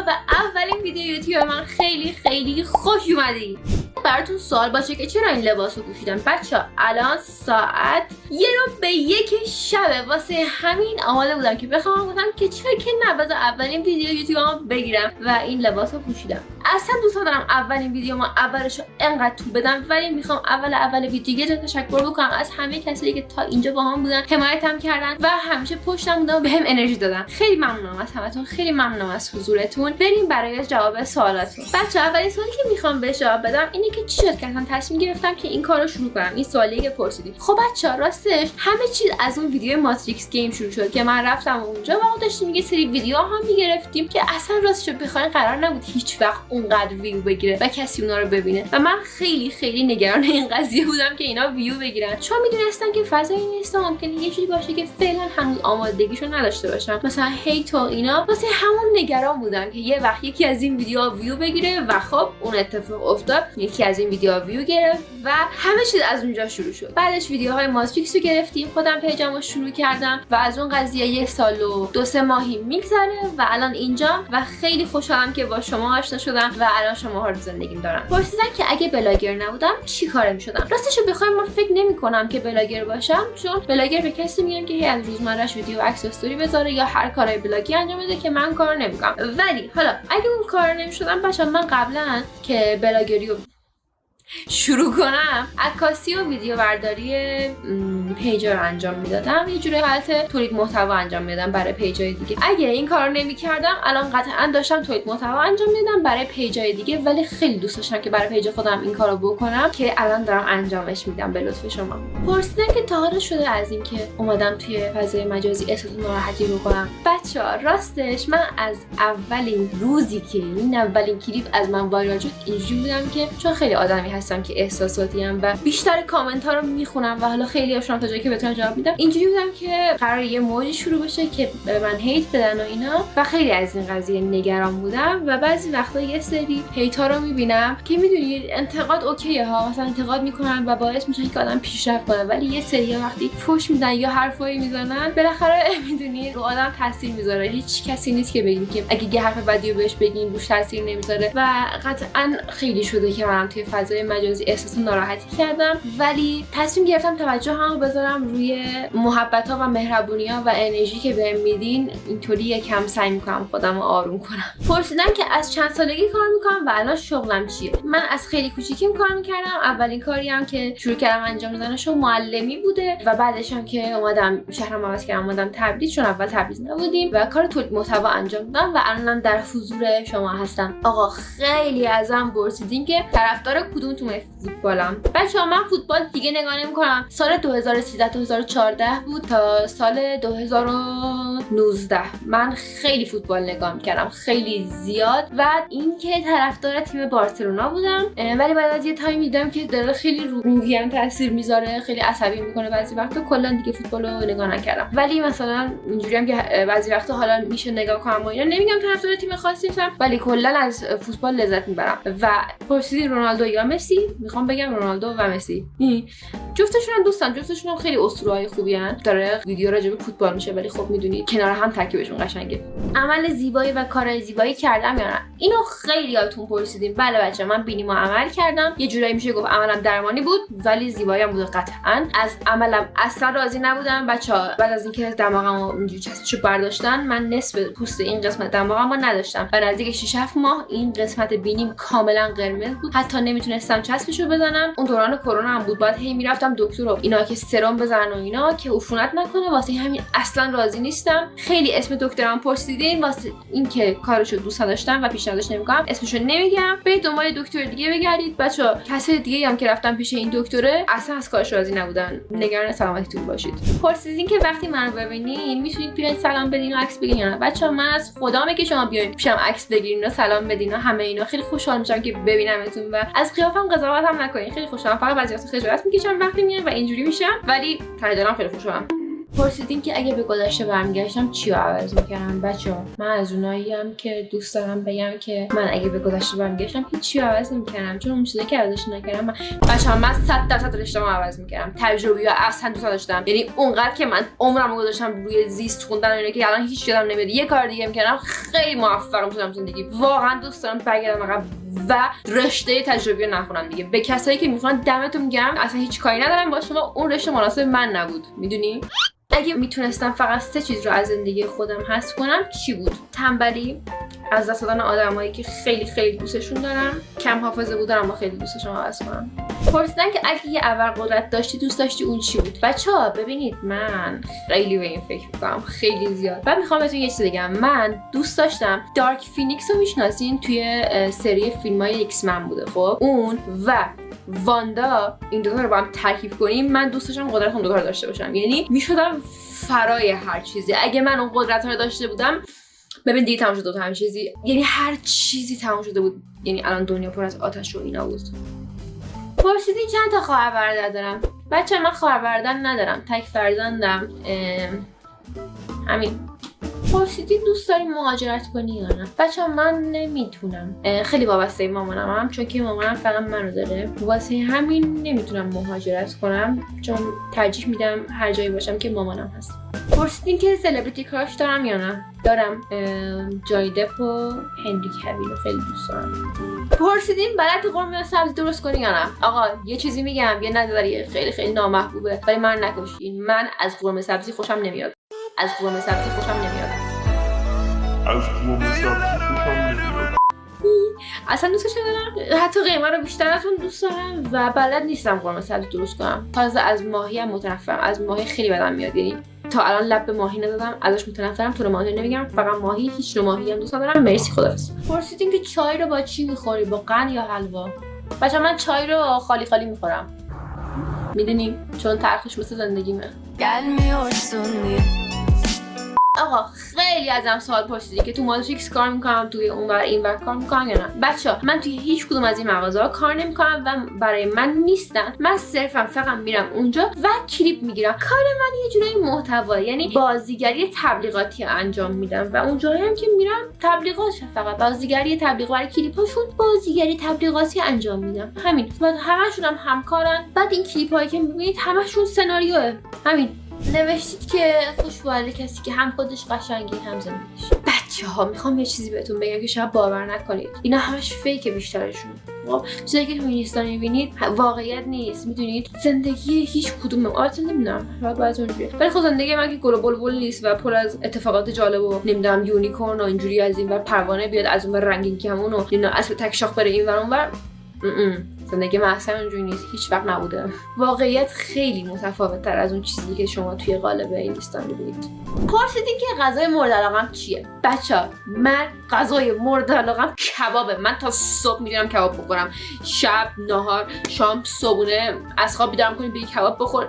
بچه‌ها به اولین ویدیو یوتیوب من خیلی خوش اومدید. براتون سوال باشه که چرا این لباس رو پوشیدم. بچه‌ها الان ساعت 1:01 شبه، واسه همین آماده بودم که بخوام که چرا که نه بذار اولین ویدیو یوتیوبم بگیرم و این لباس رو پوشیدم. اصلا دوست دارم اولین ویدیو ما اولش رو انقدر تو بدم، ولی میخوام اول ویدیو تشکر بکنم از همه کسایی که تا اینجا با هم بودن، حمایتم کردن و همیشه پشتم بودن و بهم انرژی دادن. خیلی ممنونم از همتون، خیلی ممنونم از حضورتون. بریم برای جواب سوالاتون. بچه‌ها اولین سوالی که میخوام بهش جواب بدم اینه که چی شد که اصلا تصمیم گرفتم که این کارو شروع کنم. این سوالی که پرسیدید. خب بچه‌ها راستش همه چیز از اون ویدیو ماتریکس گیم شروع شد که من رفتم اونجا و ما داشتیم یه سری ویدیوها میگرفتیم که اصلا راستش بخواید قرار نبود هیچ وقت اونقدر ویو بگیره و کسی اونا رو ببینه و من خیلی نگران این قضیه بودم که اینا ویو بگیرن، چون میدونستم که فضای اینستا ممکنه یه چیزی باشه که فعلا هنوز آمادگیشو نداشته باشم، مثلا هیت و اینا. واسه همون نگران بودم که یه وقت یکی از این ویدیوها ویو بگیره و خب اون اتفاق افتاد. یکی از این ویدیوها ویو گرفت و همه چیز از اونجا شروع شد. بعدش ویدیوهای ماتریکس رو گرفتیم، خودم پیجمو شروع کردم و از اون قضیه 1 سال و 2-3 ماهی میگذره و الان اینجا و خیلی خوشحالم که با شما آشنا شدم و الان شماها رو زندگیم دارم. پرسیدن که اگه بلاگر نبودم چی کاره میشدم. راستش رو بخوایم من فکر نمی‌کنم که بلاگر باشم، چون بلاگر به کسی میگن که از روزمره‌اش ویدیو و عکس استوری بذاره یا هر کارهای بلاگی انجام بده که من کار نمی‌کنم. ولی حالا اگه اون کار نمی‌شدم بچه‌ها، من قبلا که بلاگری رو شروع کنم عکاسی و ویدیو برداری پیجا رو انجام میدادم، یه جوری حالت تولید محتوا انجام میدادم برای پیجای دیگه. اگه این کارو نمیکردم الان قطعا داشتم تولید محتوا انجام میدادم برای پیجای دیگه، ولی خیلی دوست داشتم که برای پیج خودم این کارو بکنم که الان دارم انجامش میدم به لطف شما. پرسیدن که تا حالا شده از این که اومدم توی فضای مجازی احساس ناراحتی بکنم. بچه‌ها راستش من از اولین روزی که این اولین کلیپ از من وایرال شد اینجوری بودم که چون خیلی آدمی هستم که احساساتی ام و بیشتر کامنت ها رو میخونم و حالا خیلی هاشون تا جایی که بتونم جواب میدم، اینجوری بودم که قرار یه موجی شروع بشه که به من هیت بدن و اینا و خیلی از این قضیه نگران بودم و بعضی وقتا یه سری هیت ها رو میبینم که میدونید انتقاد اوکیه ها، مثلا انتقاد میکنن و باعث میشن که آدم پیشرفت کنه، ولی یه سری وقتی فوش میدن یا حرفایی میزنن بالاخره میدونید رو آدم تاثیر میذاره. هیچ کسی نیست که بگیم که اگه یه حرف بدی رو بهش بگین روش تاثیر نمیذاره و قطعا خیلی شده که منم توی فضای مجازی احساس ناراحتی کردم، ولی تصمیم گرفتم توجهمو بذارم روی محبت‌ها و مهربونی‌ها و انرژی که بهم میدین. اینطوری یکم سعی می‌کنم خودمو آروم کنم. پرسیدن که از چند سالگی کار می‌کنم و الان شغلم چیه. من از خیلی کوچیکیم کار می‌کردم. اولین کاری هم که شروع کردم انجام دادنش معلمی بوده و بعدش هم که اومدم شهرم عوض کردم اومدم تبریز، چون اول تبریز نبودیم و کار تولید محتوا انجام دادم و الانم در حضور شما هستم. آقا خیلی ازم پرسیدین که طرفدار کدومتون فوتبالم. بچه‌ها من فوتبال دیگه نگاه نمی‌کنم. سال 2013 2014 بود تا سال 2019 من خیلی فوتبال نگاه می‌کردم، خیلی زیاد، و اینکه طرفدار تیم بارسلونا بودم، ولی بعد از یه تایم دیدم که داره خیلی روحیم تاثیر میذاره، خیلی عصبی میکنه بعضی وقتا، کلا دیگه فوتبال رو نگاه نکردم. ولی مثلا اینجوریام که بعضی وقتا حالا میشه نگاه کنم و اینا، نمیگم طرفدار تیم خاصی هستم ولی کلا از فوتبال لذت میبرم. و پرسیدین رونالدو یا مسی، میخوام بگم رونالدو و مسی. جفتشون هم دوستان، جفتشون هم خیلی اسطوره‌های خوبی ان. داره ویدیو راجع به فوتبال میشه ولی خب میدونید کنار هم ترکیبشون قشنگه. عمل زیبایی و کارهای زیبایی کردم یا نه؟ اینو خیلیاتون پرسیدین. بله بچه من بینیمو عمل کردم، یه جورایی میشه گفت عملم درمانی بود ولی زیبایی هم بود. قطعاً از عملم اصلا راضی نبودم بچه‌ها. بعد از اینکه دماغمو اونجوری چسبشو برداشتن، من نصف پوست این قسمت دماغمو نداشتم و نزدیک 6-7 ماه این قسمت بینیم کاملا قرمز بود، حتی نمیتونستم چسبشو بزنم. اون دوران کرونا هم بود، بعد هی میرفتم دکتر و اینا که سرم بزنن و اینا که عفونت نکنه، واسه همین اصلا راضی نیستم. خیلی اسم دکترم پرسیدین، واسه اینکه کارشو دوست داشتم و پیشنهادش نمیکنم اسمشو نمیگم. برید دنبال دکتر دیگه بگردید بچه‌ها. کسای دیگه هم که رفتن پیش این دکتره اصلا از کارش راضی نبودن. نگران سلامتیتون باشید. پرسیدین که وقتی منو ببینین میتونید بیاید سلام بدین و عکس بگیرین یا نه. بچه‌ها من از خدامه که شما بیاید پیشم عکس بگیرین و سلام بدین و همه اینا، خیلی خوشحال میشم که ببینمتون و از قیافم قضاوت هم نکنین. خیلی خوشحالم، فقط بعضی وقتا خجالت میکشم وقتی میام و اینجوری میشم، ولی ته دلم خیلی خوشحالم. پرسیدین که اگه به گذشته برمیگشتم چی رو عوض میکردم؟ بچه‌ها من از اوناییم که دوست دارم بگم که من اگه به گذشته برمیگشتم هیچی رو عوض نمیکردم، چون اون چیزایی که عوضش نکردم بچه‌ها من 100% رشته‌مو عوض میکردم. تجربیات اصلا دوست داشتم، یعنی اونقدر که من عمرمو گذاشتم روی زیست خوندن اینا که الان هیچ یادم نمیاد. یه کار دیگه میکردم خیلی موفق میشدم زندگی. واقعا دوست دارم برگردم عقب و رشته تجربی نخونم دیگه. به کسایی که میخوان دمتون گرم، اصلا هیچ کاری ندارم با شما، اون رشته مناسب من نبود. میدونی؟ اگه میتونستم فقط 3 چیز رو از زندگی خودم حذف کنم چی بود؟ تنبلی، از دست دادن آدمایی که خیلی خیلی دوستشون دارم، کم حافظه بودن اما خیلی دوستشون عوض کنم. پرسیدن که اگه یه ابرقدرت داشتی دوست داشتی اون چی بود؟ بچه‌ها ببینید من خیلی به این فکر می‌کنم، خیلی زیاد. بعد میخوام بهتون یه چیز بگم. من دوست داشتم دارک فینیکس رو میشناسین، توی سری فیلم‌های ایکس من بوده. خب اون و واندا این دو تا رو با هم ترکیب کنیم، من دوست داشتم قدرت اون دو تا رو داشته باشم. یعنی میشدم فرای هر چیزی. اگه من اون قدرت رو داشته بودم، ببین دیگه تمام شده بود همه چیزی، یعنی هر چیزی تمام شده بود. یعنی الان دنیا پر از آتش و اینا بود. پرسیدین چند تا خواهر برادر دارم؟ بچه من خواهر برادر ندارم، تک فرزندم. همین. پرسیدین دوست داری مهاجرت کنی یا نه؟ بچه من نمیتونم، خیلی وابسته مامانم، چون که مامانم فقط منو داره، واسه همین نمیتونم مهاجرت کنم، چون ترجیح میدم هر جایی باشم که مامانم هست. پرسیدین که سلبریتی کراش دارم یا نه؟ دارم. جانی دپ و هنری کویل خیلی دوست دارم. پرسیدین بلد قرمه سبزی درست کنی یا نه؟ آقا یه چیزی میگم، یه نظریه خیلی خیلی نامحبوبه، ولی من نکشین. من از قرمه سبزی خوشم نمیاد. از قرمه سبزی خوشم نمیاد. اصلا دوستش ندارم. حتی قیمه رو بیشتر ازون دوست دارم و بلد نیستم قرمه سبزی درست کنم. تازه از ماهی هم متنفرم. از ماهی خیلی بدم میاد. یعنی تا الان لب به ماهی نزدم، ازش متنفرم. تو رو ماهی نمیگم، فقط ماهی. هیچ نوع ماهی هم دوست ندارم. مرسی، خداحافظ. پرسیدین که چای رو با چی میخوری؟ با قند یا حلوا؟ بچه‌ها من چای رو خالی خالی میخورم. میدونیم چون تلخش مثل زندگیمه. آقا خیلی ازم سوال پرسیدی که تو مالتریکس کار میکنم، توی اونور اینور کار میکنم یا نه. بچه‌ها من توی هیچ کدوم از این مغازه‌ها کار نمیکنم و برای من نیستن. من صرفا فقط میرم اونجا و کلیپ میگیرم. کار من یه جورایی محتوا، یعنی بازیگری تبلیغاتی انجام میدم و اونجایی هم که میرم تبلیغات، فقط بازیگری تبلیغ برای کلیپاشون بازیگری تبلیغاتی انجام میدم. همین. بعد همشون هم همکارن. بعد این کلیپایی که میبینید همشون سناریوه. همین. نوشتید که خوشبال کسی که هم خودش قشنگی هم زندگیش. بچه‌ها میخوام یه چیزی بهتون بگم که شاید باور نکنید، اینا همش فیکه بیشترشون. خب چیزایی که تو اینستا میبینید واقعیت نیست. میدونید زندگی هیچ کدوم البته نمیدونم باید اونجوریه، ولی خب زندگی من که گل و بلبل نیست و پر از اتفاقات جالب و نمیدونم یونیکورن و اینجوری از این ور پروانه بیاد از اون ور رنگین کمون و اینا اسب تک شاخ بره این ور اون ور. زندگی من اصلا اونجوری نیست، هیچ وقت نبوده. واقعیت خیلی متفاوت تر از اون چیزی که شما توی قالب این لیستا می‌بینید. پرسیدین که غذای مورد علاقه‌م چیه؟ بچه‌ها من غذای مورد علاقه‌م کبابه. من تا صبح میرم کباب بخورم. شب، نهار، شام، صبحونه از خواب بیدارم کنید بگی کباب بخور.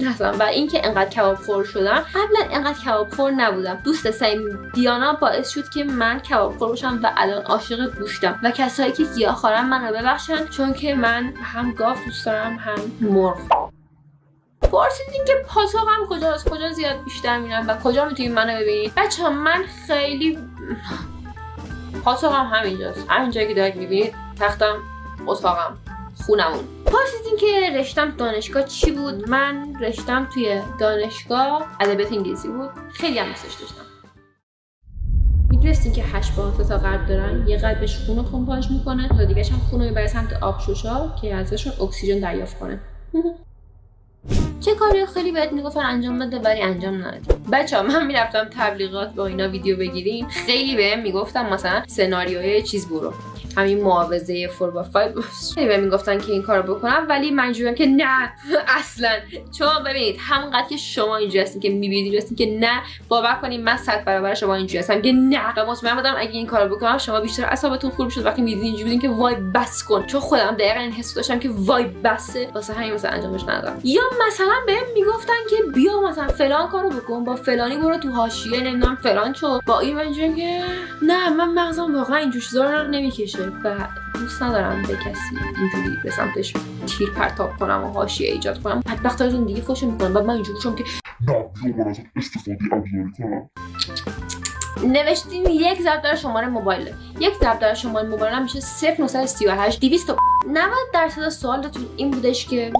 مثلا و اینکه انقدر کباب خور شدم، قبلا انقدر کباب خور نبودم. دوست سعیم دیانا باعث شد که من کباب خور بشم و الان عاشق گوشتم و کسایی که گیاهخوارن منو ببخشن، چون که من هم گاو دوست دارم هم مرغ. پرسیدین که پاتوقم کجاست؟ کجا زیاد بیشتر میرم و کجا میتونید منو ببینید؟ بچه‌ها من خیلی پاتوقم همینجاست، همین جایی که دارید میبینید، تختم، اتاقم، خونمون. پرسیدین که رشتم دانشگاه چی بود؟ من رشتم توی دانشگاه ادبیات انگلیسی بود. خیلی هم دوستش داشتم. میدونستین که 8 تا قلب دارن؟ یه قلبش خون رو پمپاژ میکنه، تا دیگه‌ش هم خون رو میبره سمت آبشوشا که ازشون اکسیژن دریافت کنه. چه کاری خیلی بهت میگفتن انجام بده ولی انجام ندادی. بچه‌ها من میرفتم تبلیغات با اینا ویدیو بگیریم، خیلی بهم میگفتن مثلا سناریوی چیز برو، همین معاوضه 4x5 خیلی بهم میگفتن که این کارو بکنم، ولی من جوریام که نه اصلا. چون ببینید همونقدر که شما اینجوری هستین که میبینید هستین که نه، باور کنید من 100 برابر شما اینجوری هستم که نه، و مطمئن بودم اگه این کارو بکنم شما بیشتر اعصابتون خورد میشد وقتی میدیدین اینجوری بودین که وای بس کن، چون خودم دقیقاً این حس داشتم که وای بسه، واسه همین مثلا انجامش ندادم. یا مثلا بهم میگفتن که بیا مثلا فلان کارو بکن، با فلانی برو تو حاشیه، نمیدونم فلان چو، با این اینجوری که نه من مغزم واقعا این جوش زار نمیکشه و دوست ندارم به کسی اینجوری به سمتش تیر پرتاب کنم و حاشیه ایجاد کنم. بدبختای زندگی خوشم میکنم و من اینجوری شدم که نه بیام ازت استفاده ابزاری کنم. نوشتین یک ضرب در شماره موبایل. یک ضرب در شماره موبایل میشه 0938 200. 90% سوالتون این بودش که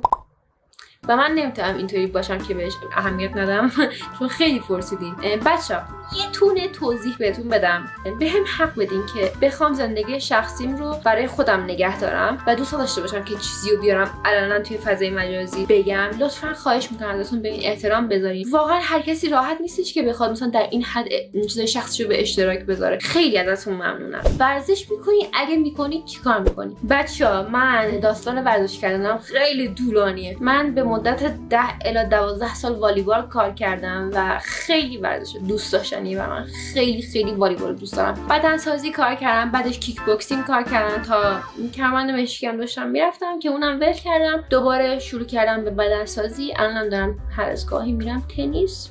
و من نمیتونم اینطوری باشم که بهش اهمیت ندم چون خیلی پرسیدین. بچه‌ها یه تونه توضیح بهتون بدم. به هم حق بدین که بخوام زندگی شخصیم رو برای خودم نگه دارم و دوست داشته باشم که چیزی رو بیارم علنا توی فضای مجازی بگم. لطفا خواهش میکنم ازتون به این احترام بذارین. واقعا هر کسی راحت نیستش که بخواد مثلا در این حد چیزای شخصی رو به اشتراک بذاره. خیلی ازتون ممنونم. ورزش میکنی؟ اگه میکنید چیکار میکنی؟ بچه‌ها من داستان ورزش کردنم خیلی طولانیه. من به مدت 10 الی 12 سال والیبال کار کردم و خیلی ورزش دوست داشتنی و من خیلی والیبال دوست دارم. بدنسازی کار کردم، بعدش کیک بوکسینگ کار کردم تا کمربند مشکم داشتم میرفتم که اونم ول کردم. دوباره شروع کردم به بدنسازی. الانم دارم هر از گاهی میرم تنیس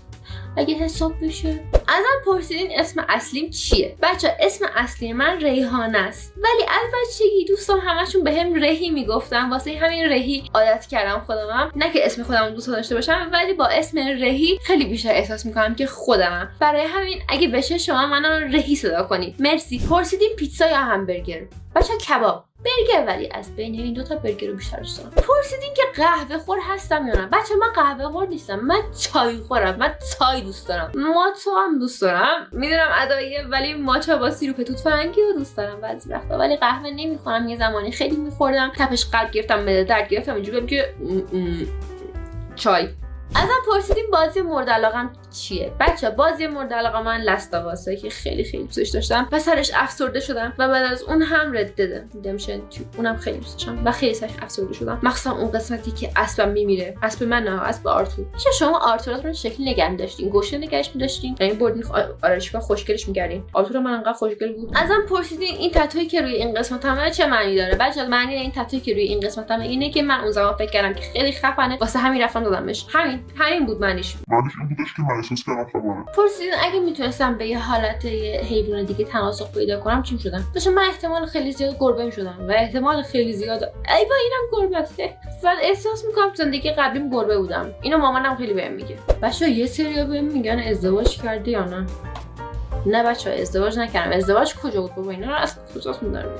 اگه حساب بشه. ازم پرسیدین اسم اصلیم چیه؟ بچه اسم اصلی من ریحانه است، ولی از بچگی دوستام همشون بهم رهی میگفتن، واسه همین رهی عادت کردم خودمم. نه که اسم خودم دوست داشته باشم، ولی با اسم رهی خیلی بیشتر احساس میکنم که خودمم. برای همین اگه بشه شما منو رهی صدا کنید. مرسی. پرسیدین پیتزا یا همبرگر؟ بچه کباب. برگر، ولی از بین این دوتا برگر رو بیشتر دوست دارم. پرسیدین که قهوه خور هستم یا نه؟ بچه من قهوه خور نیستم، من چای خورم. من چای دوست دارم، ماچا هم دوست دارم. میدونم اداییه ولی ماچا با سیروپ توت فرنگی رو دوست دارم بعضی وقتا، ولی قهوه نمیخورم. یه زمانی خیلی میخوردم، تپش قلب گرفتم، معده درد گرفتم، اینجوری که چای. ازم پرسیدیم بازی مورد علاقم چیه؟ بچه بازی مورد علاقه من لاستاواسه که خیلی دوستش داشتم و سرش افسرده شدم و بعد از اون هم ردمشن اونم خیلی دوست داشتم و خیلی سرش افسرده شدم، مخصوصا اون قسمتی که اسبم میمیره. اسب من نه، اسب آرتور. چه شما آرتوراتون رو شکل نگه می‌داشتین؟ گوشه نگهش می‌داشتین؟ یعنی بردین آرایشگاه خوشگلش می‌کردین؟ آرتور من انقدر خوشگل بود. ازم پرسیدین این تتویی که روی این قسمتم چه معنی داره؟ بچه معنی این تتویی که روی این قسمتم اینه که من اون زمان فکر کردم که خیلی خفنه، واسه همین رفتم دادمش. همین بود معنیش. معنیش این بودش که من احساس کردم خبره. پرسیدین اگه میتونستم به یه حالت حیوان دیگه تناسق پیدا کنم چی می‌شدم؟ داشتم من احتمال خیلی زیاد گربه می‌شدم و احتمال خیلی زیاد ای با اینم گربه است. بعد احساس می‌کنم زندگی قبلیم گربه بودم. اینو مامانم خیلی بهم میگه. بچه‌ها یه سری‌ها بهم میگن ازدواج کردی یا نه؟ نه بچه‌ها ازدواج نکردم. ازدواج کجا بود بابا؟ اینا رو از کجاست می‌دارم؟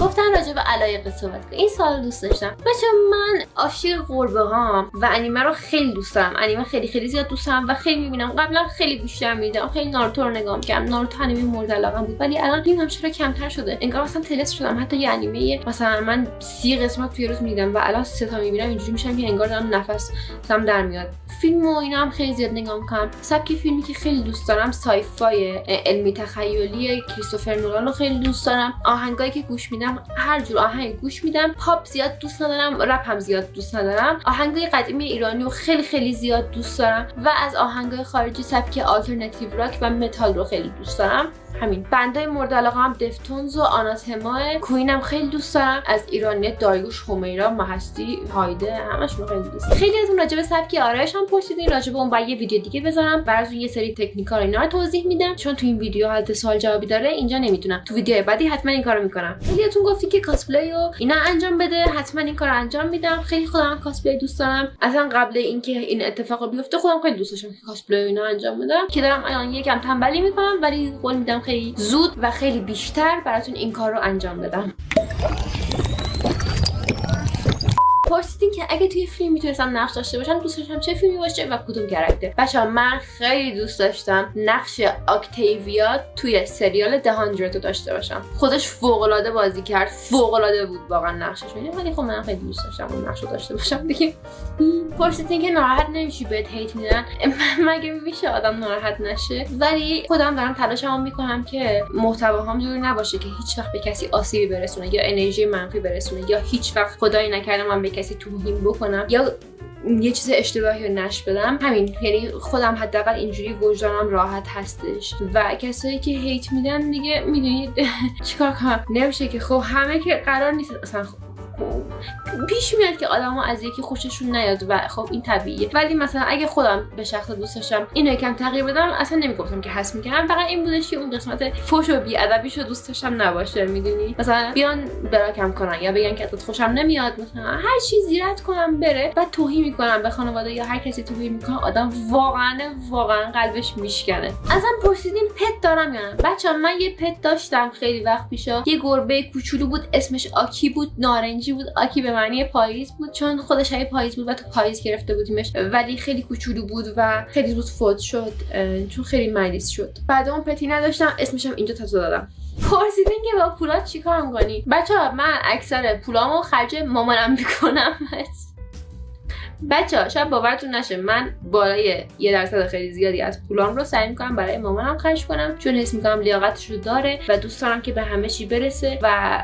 گفتن راجع به علایق صحبت کن. این سوال دوست داشتم. بچه‌ها من عاشق گربه هام و انیمه رو خیلی دوست دارم. انیمه خیلی زیاد دوست دارم و خیلی می‌بینم. قبلا خیلی بیشتر می‌دیدم. خیلی ناروتو رو نگاه می‌کردم. ناروتو انیمه مورد علاقه‌ام بود، ولی الان دیدم چرا کمتر شده. انگار مثلا تلس شدم. حتی یه انیمه مثلا من 30 قسمت توی روز می‌دیدم و الان 3 تا می‌بینم اینجوری میشم که انگار دارم نفسم در میاد. فیلم و اینا هم خیلی زیاد نگاه می‌کنم. سبک فیلمی که خیلی دوست دارم سایفای علمی تخیلی کریستوفر نولان رو خیلی دوست دارم. آهنگایی که گوش میدم هر جور آهنگ گوش میدم. پاپ زیاد دوست ندارم، رپ هم زیاد دوست ندارم. آهنگای قدیمی ایرانی رو خیلی زیاد دوست دارم و از آهنگای خارجی سبک آلترناتیو راک و متال رو خیلی دوست دارم. همین. بندای مورد علاقه‌ام دفتونز و آناتما، کوین هم خیلی دوست دارم. از ایرانی داریوش، همیرا، مهستی، هایده، همشون خیلی دوست دارم. خیلی ازون راجع به سبک آرایش هم پرسیدین. راجع به اون با یه ویدیو دیگه بذارم براتون یه سری تکنیک‌ها رو اینا رو توضیح میدم، چون تو این ویدیو حالت سوال جوابی داره اینجا نمیتونم. تو ویدیو بعدی حتما این کارو میکنم. خیلیاتون گفتین که کاسپلی و اینا انجام بده، حتما این کارو انجام میدم. خیلی خودم کاسپلی دوست دارم. اصلا قبل اینکه این اتفاق بیفته خودم خیلی دوست داشتم که کاسپلی و اینا انجام بدم، که دارم الان یکم تنبلی میکنم، ولی قول میدم خیلی زود و خیلی بیشتر براتون این کار رو انجام بدم. پرسیدین که اگه توی فیلم میتونستم نقش داشته باشم دوست داشتم چه فیلمی باشه و کدوم کاراکتر. بچه‌ها من خیلی دوست داشتم نقش اکتیویا توی سریال The 100 رو داشته باشم. خودش فوق‌العاده بازی کرد، فوق‌العاده بود واقعا نقشش. ولی خب من خیلی دوست داشتم اون نقش رو داشته باشم دیگه. پرسیدین که ناراحت نمیشی بهت هیت میدن؟ مگه میشه آدم ناراحت نشه؟ ولی خودم دارم تلاشمو میکنم که محتواهام جوری نباشه که هیچ وقت به کسی آسیبی برسونه یا انرژی منفی برسونه یا هیچ وقت خدایی نکرده من به کسی توهین بکنم یا یه چیز اشتباهی رو نش بدم. همین، یعنی خودم حداقل اینجوری وجدانم راحت هستش و کسایی که هیت میدن دیگه میدونید چیکار کنم نمیشه که. خب همه که قرار نیست اصلا پیش میاد که آدما از یکی خوششون نیاد و خب این طبیعیه، ولی مثلا اگه خودم به شخص دوست داشتم اینو یکم تغییر بدم اصلا نمیگفتم که حس میکنم، فقط این بودش که اون قسمت فوش و بی‌ادبیشو دوست داشتم نباشه، میدونی؟ مثلا بیان براکم کنن یا بگن که ازت خوشم نمیاد، مثلا هر چیزی رد کنم بره و توهین میکنم به خانواده یا هر کسی توهین میکنه، آدم واقعا قلبش میشکنه. ازم پرسیدین پت دارم یا نه؟ بچه‌ها من یه پت داشتم خیلی وقت پیشا، یه گربه کوچولو بود، اسمش آکی بود، نارنجی بود. آکی به معنی پاییز بود چون خودش های پاییز بود و تو پاییز گرفته بودیمش، ولی خیلی کوچولو بود و خیلی زود فوت شد چون خیلی مریض شد. بعد اون پتی نداشتم، اسمش هم اینجا تتو دادم. پرسیدین که با پولات چیکار می‌کنی؟ بچه‌ها من اکثر پولامو خرج مامانم میکنم. بچه‌ها شاید باورتون نشه من بالای 1% خیلی زیادی از پولام رو سعی می‌کنم برای مامانم خرج کنم، چون حس می‌کنم لیاقتش رو داره و دوست دارم که به همه چی برسه و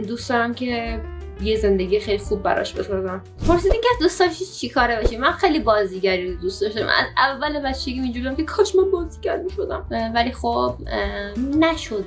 دوست دارم که یه زندگی خیلی خوب براش بسازم. پرسیدین که دوست داشتی چیکاره باشی؟ من خیلی بازیگری رو دوست داشتم. از اول بچگی اینجوریام که کاش من بازیگر می‌شدم، ولی خب نشد.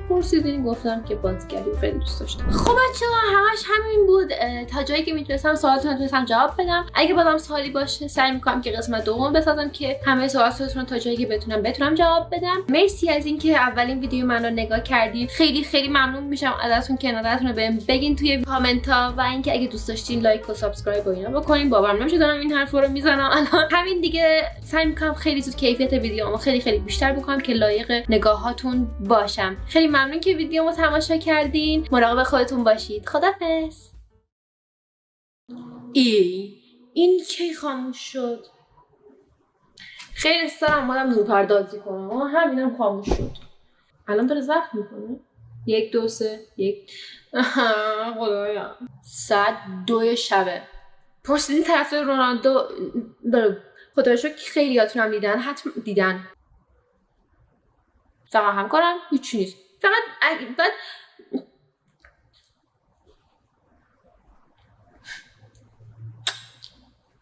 پرسیدین گفتم که بازیگری خیلی دوست داشتم. خب بچه‌ها همش همین بود. تا جایی که میتونستم سوالاتون رو تونستم جواب بدم. اگه بازم سوالی باشه سعی میکنم که قسمت دوم بسازم که همه سوالاتتون رو تا جایی که بتونم جواب بدم. مرسی از اینکه اولین ویدیو من رو نگاه کردین. خیلی ممنون میشم ازتون که نظرتون رو بهم بگین توی کامنت ها و اینکه اگه دوست داشتین لایک و سابسکرایب و اینا بکنین. باورم نمیشه دارم این حرفا رو میزنم الان. همین دیگه. سعی میکنم خیلی زود کیفیت ویدیوامو خیلی بیشتر بکنم که لایق نگاهاتون باشم. خیلی ممنون که ویدیومو تماشا کردین. مراقب خودتون باشید. خدافظ. این کی خاموش شد؟ خیلی استرام اومدم نورپردازی کنم اما همینم خاموش شد. الان داره ضبط میکنه. 1 2 3 1 خدایا. ساعت 2 شبه. پرسیدین طرفدار رونالدو خدا رو شکر خیلیاتونم دیدن. فقط همکارم هیچ نیست. فقط بعد